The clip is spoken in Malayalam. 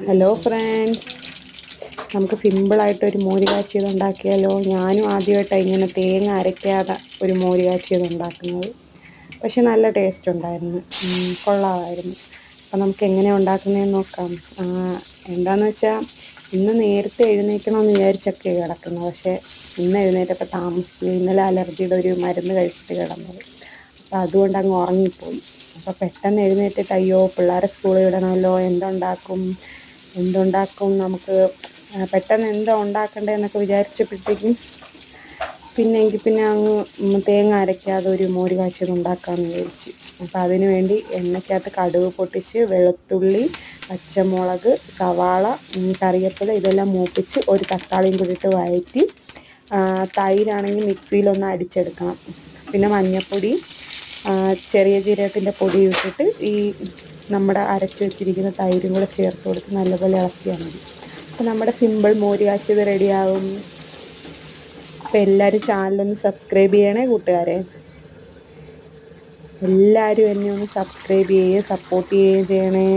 ഹലോ ഫ്രണ്ട്സ്, നമുക്ക് സിമ്പിളായിട്ടൊരു മോര് കാച്ചിയത് ഉണ്ടാക്കിയാലോ. ഞാനും ആദ്യമായിട്ടാണ് ഇങ്ങനെ തേങ്ങ അരയ്ക്കാതെ ഒരു മോര് കാച്ചിയത് ഉണ്ടാക്കുന്നത്. പക്ഷെ നല്ല ടേസ്റ്റ് ഉണ്ടായിരുന്നു, കൊള്ളാമായിരുന്നു. അപ്പം നമുക്ക് എങ്ങനെ ഉണ്ടാക്കുന്നതെന്ന് നോക്കാം. എന്താണെന്ന് വെച്ചാൽ ഇന്ന് നേരത്തെ എഴുന്നേൽക്കണമെന്ന് വിചാരിച്ചൊക്കെ കിടക്കുന്നത്. പക്ഷേ ഇന്ന് എഴുന്നേറ്റപ്പോൾ താമസിച്ചു. ഇന്നലെ അലർജിയുടെ ഒരു മരുന്ന് കഴിച്ചിട്ട് കിടന്നത്. അപ്പോൾ അതുകൊണ്ട് അങ്ങ് ഉറങ്ങിപ്പോയി. അപ്പോൾ പെട്ടെന്ന് എഴുന്നേറ്റിട്ട് അയ്യോ പിള്ളേരെ സ്കൂളിൽ വിടണമല്ലോ, എന്തുണ്ടാക്കും നമുക്ക് പെട്ടെന്ന് എന്താ ഉണ്ടാക്കേണ്ടതെന്നൊക്കെ വിചാരിച്ചപ്പോഴത്തേക്കും പിന്നെ അങ്ങ് തേങ്ങ അരയ്ക്കാതെ ഒരു മോര് കാച്ചിയത് ഉണ്ടാക്കാമെന്ന് വിചാരിച്ചു. അപ്പോൾ അതിന് വേണ്ടി എണ്ണയ്ക്കകത്ത് കടുക് പൊട്ടിച്ച് വെളുത്തുള്ളി, പച്ചമുളക്, സവാള, കറിവേപ്പില ഇതെല്ലാം മൂപ്പിച്ച് ഒരു തക്കാളിയും കൂടി ഇട്ട് വഴറ്റി തൈരാണെങ്കിൽ മിക്സിയിലൊന്ന് അടിച്ചെടുക്കണം. പിന്നെ മഞ്ഞൾപ്പൊടി, ചെറിയ ജീരകത്തിൻ്റെ പൊടി ഇട്ടിട്ട് ഈ നമ്മുടെ അരച്ച് വെച്ചിരിക്കുന്ന തൈരും കൂടെ ചേർത്ത് കൊടുത്ത് നല്ലപോലെ ഇളക്കിയാൽ മതി. അപ്പോൾ നമ്മുടെ സിമ്പിൾ മോര് കാച്ചിയത് റെഡിയാവും. അപ്പോൾ എല്ലാവരും ചാനലൊന്ന് സബ്സ്ക്രൈബ് ചെയ്യണേ കൂട്ടുകാരെ. എല്ലാവരും എന്നെ ഒന്ന് സബ്സ്ക്രൈബ് ചെയ്യുകയും സപ്പോർട്ട് ചെയ്യുകയും ചെയ്യണേ.